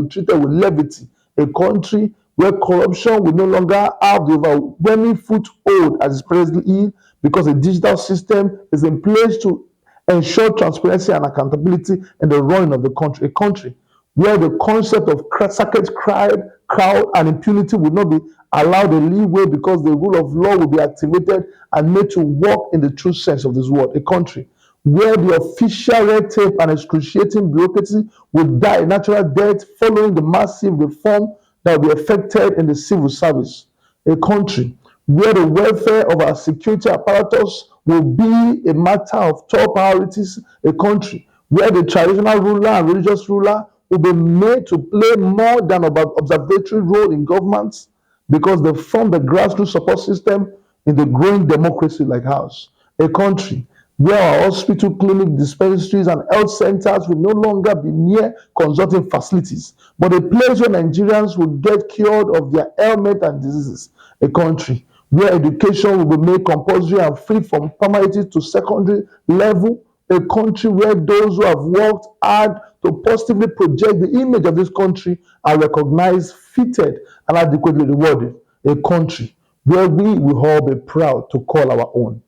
be treated with levity, a country where corruption will no longer have the overwhelming foothold as it's presently in, because a digital system is in place to ensure transparency and accountability in the running of the country. A country where the concept of sacred crowd and impunity will not be allowed a leeway, because the rule of law will be activated and made to work in the true sense of this word. A country where the official red tape and excruciating bureaucracy will die a natural death following the massive reform that will be effected in the civil service. A country where the welfare of our security apparatus will be a matter of top priorities. A country where the traditional ruler and religious ruler will be made to play more than about observatory role in governments, because they form the grassroots support system in the growing democracy like ours. A country where our hospital, clinic, dispensaries, and health centers will no longer be mere consulting facilities, but a place where Nigerians will get cured of their ailment and diseases. A country where education will be made compulsory and free from primary to secondary level. A country where those who have worked hard to positively project the image of this country are recognized, fitted, and adequately rewarded. A country where we will all be proud to call our own.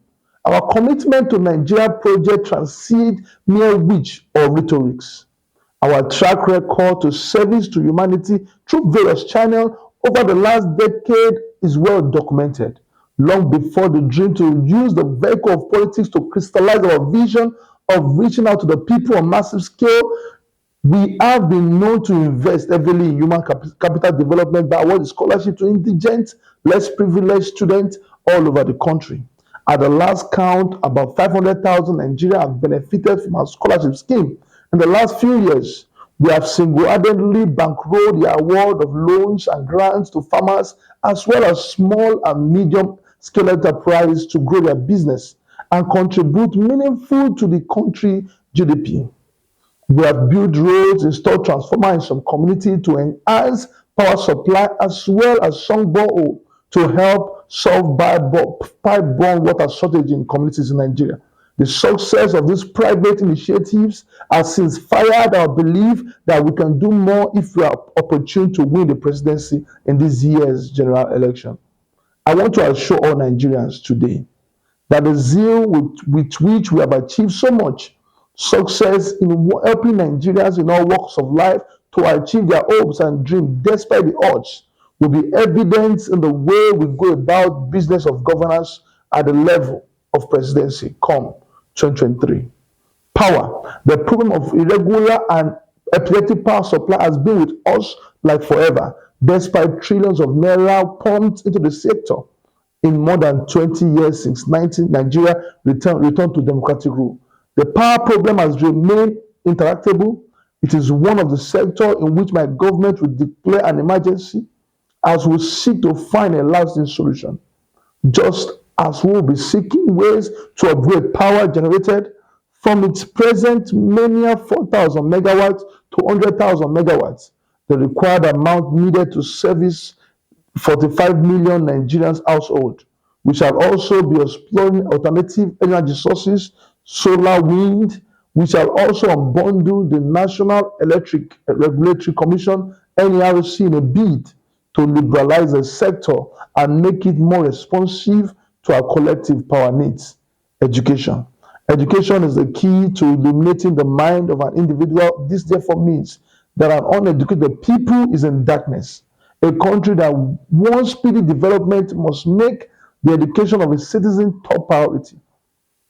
Our commitment to Nigeria project transcends mere wish or rhetorics. Our track record to service to humanity through various channels over the last decade is well documented. Long before the dream to use the vehicle of politics to crystallize our vision of reaching out to the people on massive scale, we have been known to invest heavily in human capital development by awarding scholarship to indigent, less privileged students all over the country. At the last count, about 500,000 Nigerians have benefited from our scholarship scheme. In the last few years, we have single-handedly bankrolled the award of loans and grants to farmers, as well as small and medium-scale enterprises, to grow their business and contribute meaningfully to the country GDP. We have built roads, installed transformers in some community to enhance power supply, as well as some borehole to help solve pipe-borne water shortage in communities in Nigeria. The success of these private initiatives has since fired our belief that we can do more if we are opportune to win the presidency in this year's general election. I want to assure all Nigerians today that the zeal with which we have achieved so much success in helping Nigerians in all walks of life to achieve their hopes and dreams despite the odds will be evident in the way we go about business of governance at the level of presidency come 2023. Power. The problem of irregular and epileptic power supply has been with us like forever, despite trillions of naira pumped into the sector in more than 20 years since Nigeria returned to democratic rule. The power problem has remained interactable. It is one of the sectors in which my government will declare an emergency as we seek to find a lasting solution, just as we will be seeking ways to upgrade power generated from its present mania 4,000 megawatts to 100,000 megawatts, the required amount needed to service 45 million Nigerians households. We shall also be exploring alternative energy sources, solar, wind. We shall also unbundle the National Electric Regulatory Commission, NERC, in a bid to liberalize the sector and make it more responsive to our collective power needs. Education. Education is the key to illuminating the mind of an individual. This therefore means that an uneducated people is in darkness. A country that wants speedy development must make the education of its citizens top priority.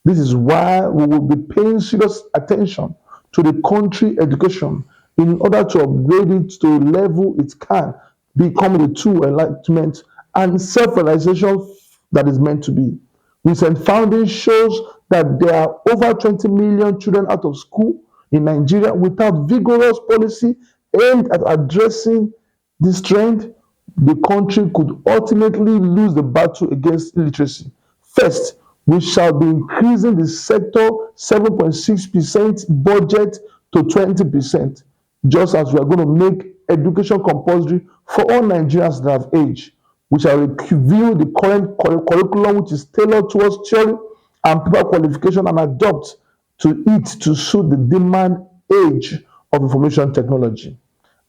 This is why we will be paying serious attention to the country education in order to upgrade it to a level it can become the true enlightenment and self-realization that is meant to be. Recent findings shows that there are over 20 million children out of school in Nigeria. Without vigorous policy aimed at addressing this trend, the country could ultimately lose the battle against illiteracy. First, we shall be increasing the sector 7.6% budget to 20%, just as we are going to make education compulsory for all Nigerians that have age. We shall review the current curriculum, which is tailored towards theory and paper qualification, and adopt to it to suit the demand age of information technology.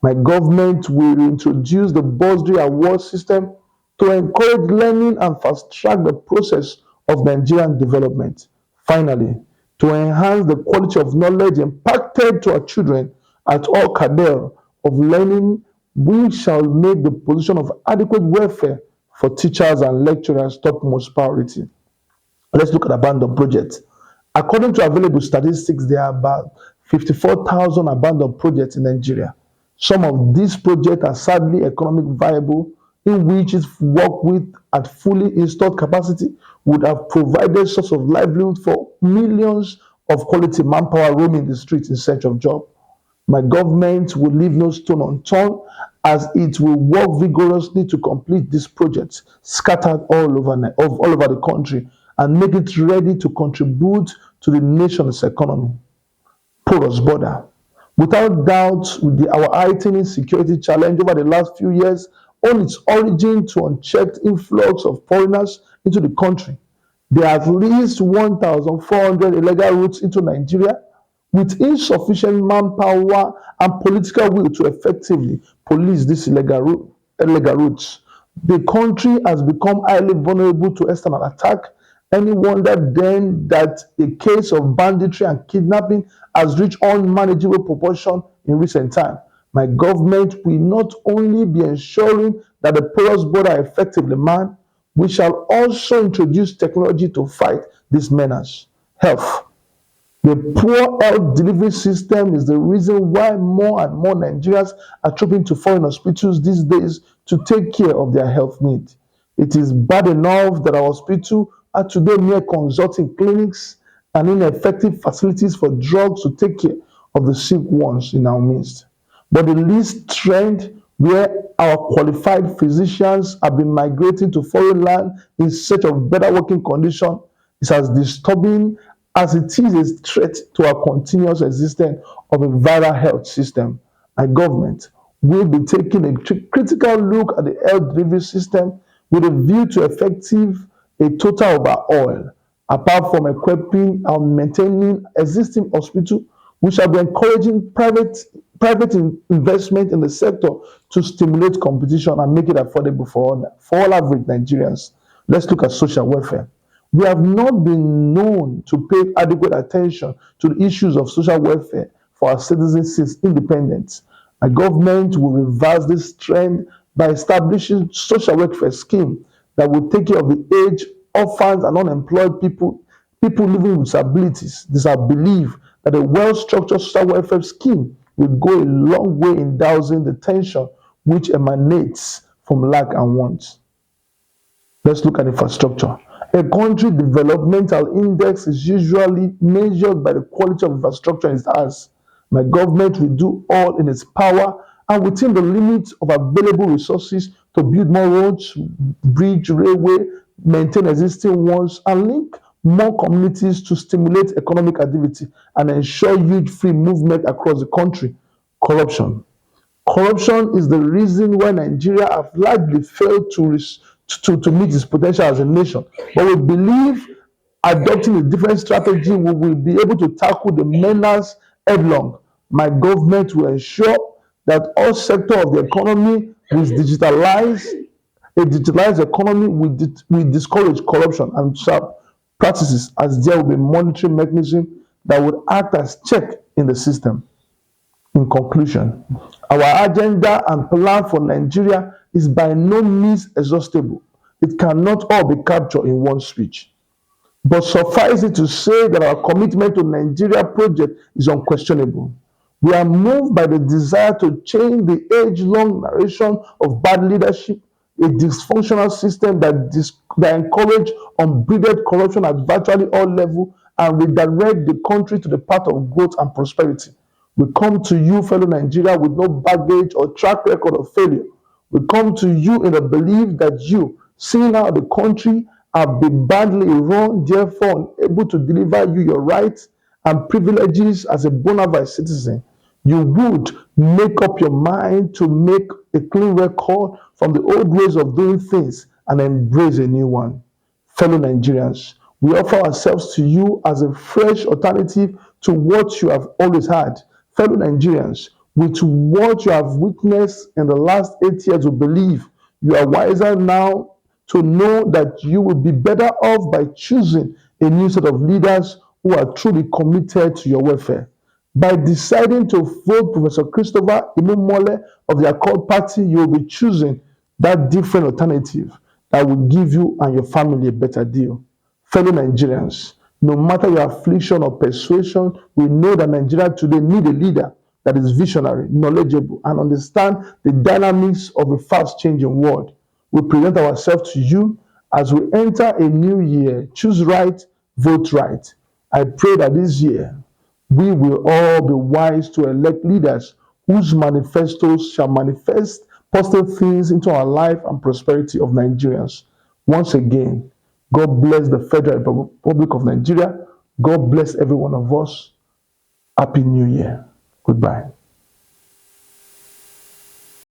My government will introduce the bursary award system to encourage learning and fast track the process of Nigerian development. Finally, to enhance the quality of knowledge imparted to our children at all cadre of learning, we shall make the position of adequate welfare for teachers and lecturers topmost priority. Let's look at abandoned projects. According to available statistics, there are about 54,000 abandoned projects in Nigeria. Some of these projects are sadly economic viable, in which if worked with at fully installed capacity would have provided source of livelihood for millions of quality manpower roaming the streets in search of job. My government will leave no stone unturned as it will work vigorously to complete these projects scattered all over the country and make it ready to contribute to the nation's economy. Porous border. Without doubt, our heightening security challenge over the last few years owed its origin to unchecked influx of foreigners into the country. There are at least 1,400 illegal routes into Nigeria with insufficient manpower and political will to effectively police these illegal routes. The country has become highly vulnerable to external attack. Any wonder then that a case of banditry and kidnapping has reached unmanageable proportion in recent time. My government will not only be ensuring that the porous border effectively manned, we shall also introduce technology to fight these menace. Health. The poor health delivery system is the reason why more and more Nigerians are trooping to foreign hospitals these days to take care of their health needs. It is bad enough that our hospitals are today mere consulting clinics and ineffective facilities for drugs to take care of the sick ones in our midst. But the latest trend where our qualified physicians have been migrating to foreign land in search of better working conditions is as disturbing as it is a threat to our continuous existence of a viral health system. And government will be taking a critical look at the health delivery system with a view to effective a total overhaul. Apart from equipping and maintaining existing hospitals, we shall be encouraging private investment in the sector to stimulate competition and make it affordable for all average Nigerians. Let's look at social welfare. We have not been known to pay adequate attention to the issues of social welfare for our citizens since independence. A government will reverse this trend by establishing social welfare scheme that will take care of the aged, orphans, and unemployed people living with disabilities. This I believe that a well-structured social welfare scheme will go a long way in dousing the tension which emanates from lack and want. Let's look at infrastructure. A country developmental index is usually measured by the quality of infrastructure it has. My government will do all in its power and within the limits of available resources to build more roads, bridge, railway, maintain existing ones, and link more communities to stimulate economic activity and ensure huge free movement across the country. Corruption. Corruption is the reason why Nigeria have largely failed to meet its potential as a nation. But we believe adopting a different strategy, we will be able to tackle the menace headlong. My government will ensure that all sectors of the economy will digitalize. A digitalized economy will discourage corruption and sharp practices as there will be monitoring mechanism that would act as check in the system. In conclusion, our agenda and plan for Nigeria is by no means exhaustible. It cannot all be captured in one speech. But suffice it to say that our commitment to Nigeria project is unquestionable. We are moved by the desire to change the age-long narration of bad leadership, a dysfunctional system that encourage unbridled corruption at virtually all levels and redirect the country to the path of growth and prosperity. We come to you, fellow Nigeria, with no baggage or track record of failure. We come to you in the belief that you, seeing how the country have been badly run, therefore unable to deliver you your rights and privileges as a bona fide citizen, you would make up your mind to make a clean record from the old ways of doing things and embrace a new one. Fellow Nigerians, we offer ourselves to you as a fresh alternative to what you have always had. Fellow Nigerians, with what you have witnessed in the last 8 years, we believe you are wiser now to know that you will be better off by choosing a new set of leaders who are truly committed to your welfare. By deciding to vote Professor Christopher Imumole of the Accord Party, you will be choosing that different alternative that will give you and your family a better deal. Fellow Nigerians, no matter your affliction or persuasion, we know that Nigeria today need a leader that is visionary, knowledgeable, and understand the dynamics of a fast-changing world. We present ourselves to you as we enter a new year. Choose right, vote right. I pray that this year we will all be wise to elect leaders whose manifestos shall manifest positive things into our life and prosperity of Nigerians. Once again, God bless the Federal Republic of Nigeria. God bless every one of us. Happy New Year. Goodbye.